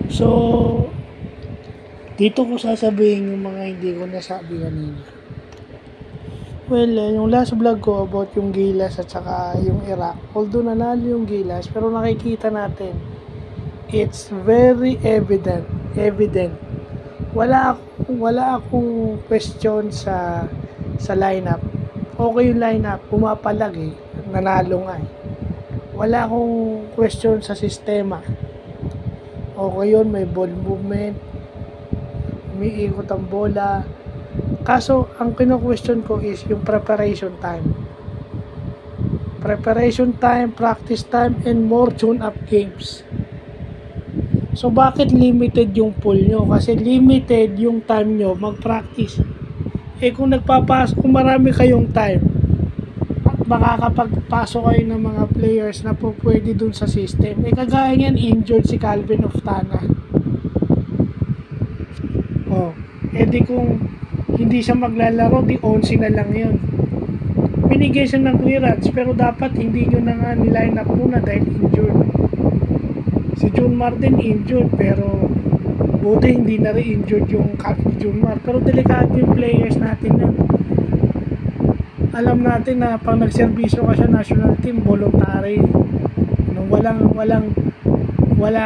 So, dito ko sasabihin yung mga hindi ko nasabi kanina. Well, yung last vlog ko about yung Gilas at saka yung Iraq, although nanalo yung Gilas, pero nakikita natin, it's very evident. Wala akong question sa lineup. Okay yung lineup, pumapalag nanalo nga Wala akong question sa sistema. Okay yun, may ball movement, umiikot ang bola. Kaso, ang kino-question ko is yung preparation time. Preparation time, practice time, and more tune-up games. So, bakit limited yung pool nyo? Kasi limited yung time nyo mag-practice. Kung kung marami kayong time, makakapagpasok kayo ng mga players na po pwede dun sa system. Kagaya niyan, injured si Calvin Oftana. Di kung hindi siya maglalaro, di 11 na lang yun. Binigay siya ng clearance, pero dapat hindi nyo na nga niline up muna dahil injured. Si Junmar din injured, pero buti hindi na re-injured yung Junmar. Pero delikado yung players natin yan. Alam natin na pag nagserbisyo ka sa national team, voluntary. Wala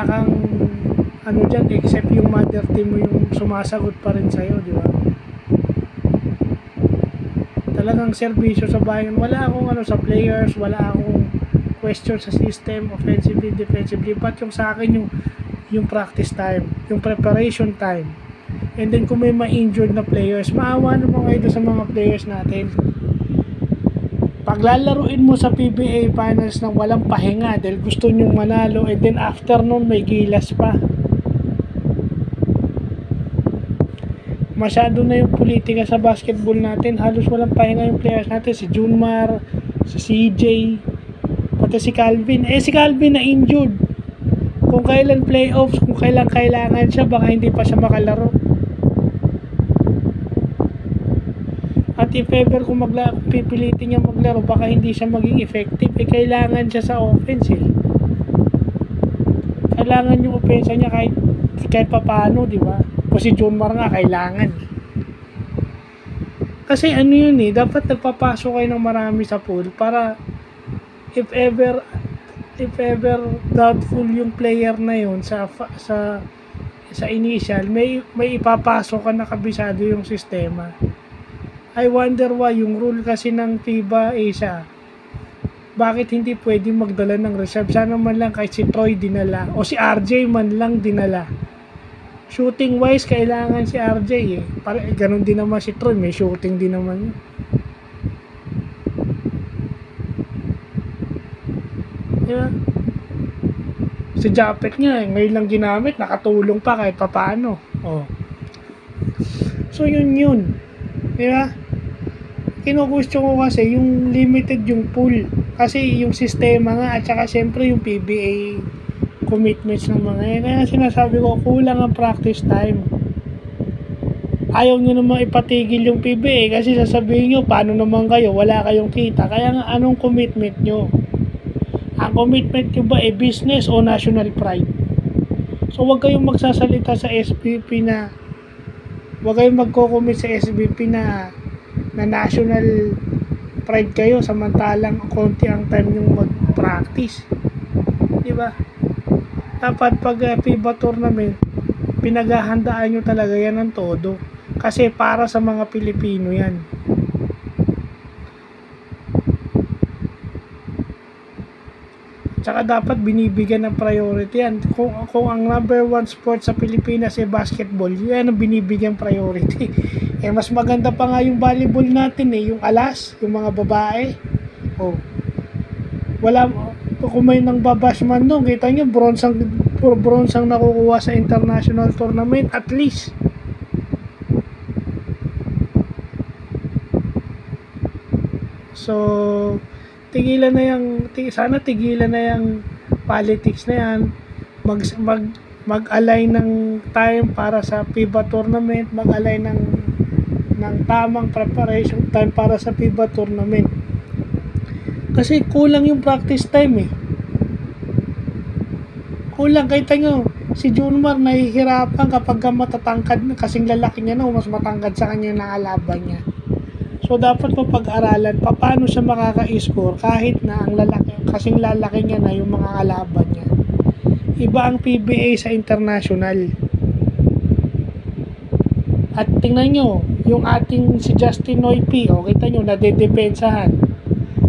kang dyan, except yung mother team mo yung sumasagot pa rin sa'yo, di ba? Talagang serbisyo sa bayan. Wala akong sa players, wala akong question sa system, offensively, defensively, but yung sa akin yung practice time, yung preparation time. And then kung may ma-injured na players, maawa naman kayo sa mga players natin. Paglalaruin mo sa PBA Finals ng walang pahinga dahil gusto nyong manalo, and then after nun may Gilas pa. Masyado na yung politika sa basketball natin. Halos walang pahinga yung players natin. Si Junmar, si CJ, pati si Calvin. Si Calvin na injured. Kung kailan playoffs, kung kailan kailangan siya, baka hindi pa siya makalaro. At if ever kung pipilitin niya maglaro, baka hindi siya maging effective. Kailangan siya sa offense Kailangan yung offense niya kahit paano, di ba? Kasi si Junmar nga kailangan. Kasi yun dapat nagpapasok kayo ng marami sa pool para if ever doubtful yung player na yun sa initial, may ipapasok ka na kabisado yung sistema. I wonder why yung rule kasi ng FIBA Asia, bakit hindi pwede magdala ng reserve? Sana man lang kahit si Troy dinala o si RJ man lang dinala. Shooting wise, kailangan si RJ ganun din naman si Troy, may shooting din naman yun. Diba? Si Japet nga, ngayon lang ginamit, nakatulong pa kahit papaano. So yun. Diba? Kinugusto ko kasi yung limited yung pool. Kasi yung sistema nga, at saka syempre yung PBA commitments ng mga yan. Kaya sinasabi ko, kulang ang practice time. Ayaw nyo naman ipatigil yung PBA kasi sasabihin nyo, paano naman kayo, wala kayong kita. Kaya nga, anong commitment nyo? Ang commitment nyo ba business o national pride? So, wag kayong magsasalita sa SBP na, wag kayong magko-commit sa SBP na national pride kayo, samantalang konti ang time yung mag-practice. Diba? Dapat pag FIBA tournament, pinaghahandaan nyo talaga yan ng todo. Kasi para sa mga Pilipino yan. Tsaka dapat binibigyan ng priority yan. Kung ang number 1 sport sa Pilipinas basketball, yan ang binibigyan priority. Mas maganda pa nga yung volleyball natin yung alas, yung mga babae. Wala, kung may nang babash man doon, kita nyo, bronze ang nakukuha sa international tournament, at least. So, sana tigilan na yung politics na yan. Mag-align ng time para sa FIBA tournament, mag-align ng tamang preparation time para sa FIBA tournament. Kasi kulang yung practice time Kulang, kahit nyo Si Junmar nahihirapan kapag matatangkad na, kasing lalaki niya na o mas matangkad sa kanya na kalaban niya. So dapat mo pag-aralan paano siya makaka-score kahit na ang lalaki, kasing lalaki niya na yung mga kalaban niya. Iba ang PBA sa international. At tingnan nyo, yung ating si Justin Noypi, kita nyo, nadedepensahan.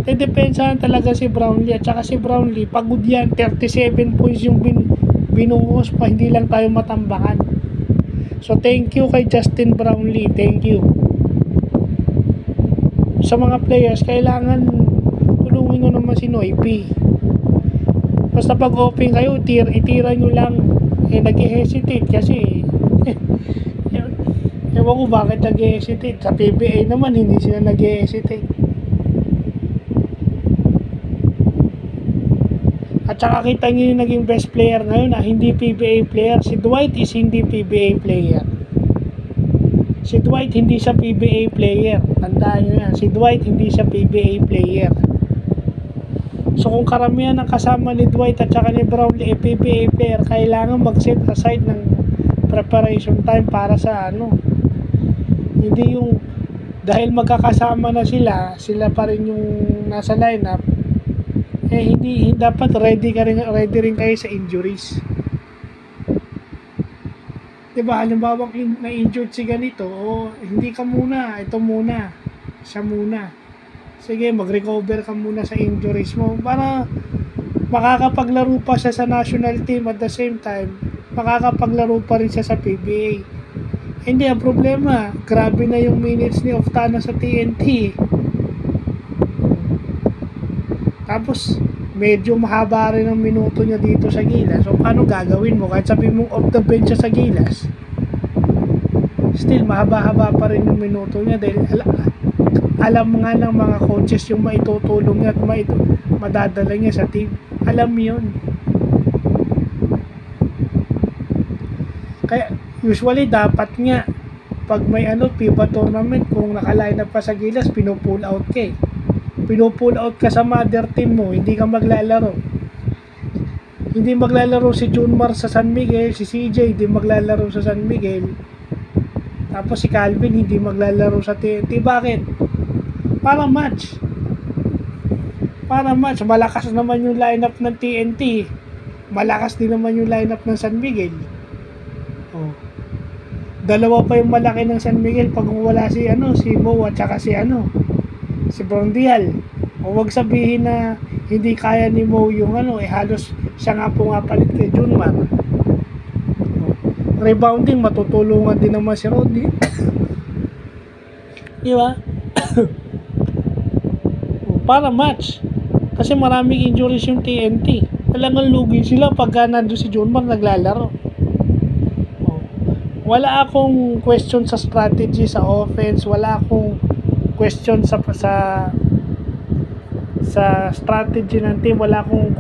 Dedepensahan talaga si Brownlee, at saka si Brownlee, pagod yan, 37 points yung binuhos pa, hindi lang tayo matambakan. So thank you kay Justin Brownlee, thank you. Sa mga players, kailangan tulungin nyo naman si Noypi. Basta pag open kayo, itira nyo lang, nag-hesitate kasi ewan ko bakit nag-hesitate. Sa PBA naman, hindi sila nag-hesitate. At saka kita nyo yung naging best player ngayon na hindi PBA player. Si Dwight is hindi PBA player. Si Dwight hindi siya PBA player. Tandaan nyo yan. Si Dwight hindi siya PBA player. So kung karamihan ng kasama ni Dwight at saka ni Brownlee PBA player, kailangan mag-set aside ng preparation time para sa hindi yung dahil magkakasama na sila pa rin yung nasa lineup, hindi dapat ready rin kayo sa injuries. Diba, halimbawa na-injured si ganito, hindi ka muna, ito muna, siya muna. Sige, mag-recover ka muna sa injuries mo para makakapaglaro pa siya sa national team at the same time, makakapaglaro pa rin siya sa PBA. Hindi, ang problema, grabe na yung minutes ni Oftana sa TNT. Tapos, medyo mahaba rin ang minuto niya dito sa Gilas. So, paano gagawin mo? Kahit sabi mong off the bench siya sa Gilas, still, mahaba-haba pa rin yung minuto niya dahil alam nga ng mga coaches yung maitutulong niya at madadala niya sa team. Alam yun. Kaya, usually, dapat nga, pag may FIBA tournament, kung naka-line up pa sa Gilas, pinupull out ka eh. Pinupull out ka sa mother team mo, hindi ka maglalaro. Hindi maglalaro si Junmar sa San Miguel, si CJ hindi maglalaro sa San Miguel. Tapos si Calvin hindi maglalaro sa TNT. Bakit? Para match. Malakas naman yung lineup ng TNT. Malakas din naman yung lineup ng San Miguel. Dalawa pa yung malaki ng San Miguel pag wala si Mo at saka si Brondial. O wag sabihin na hindi kaya ni Mo yung halos siya nga po nga palit kay Junmar. Rebounding, matutulungan din naman si Rodney. Di ba? Para match. Kasi maraming injuries yung TNT. Talagang lugi sila pagka nandun si Junmar naglalaro. Wala akong question sa strategy sa offense, wala akong question sa strategy ng team, wala akong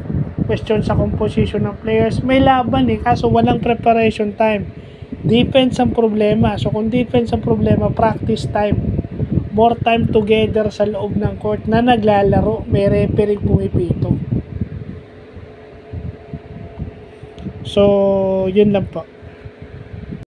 question sa composition ng players. May laban kaso walang preparation time. Defense ang problema. So kung defense ang problema, practice time. More time together sa loob ng court na naglalaro, may referee pumipito. So, yun lang po.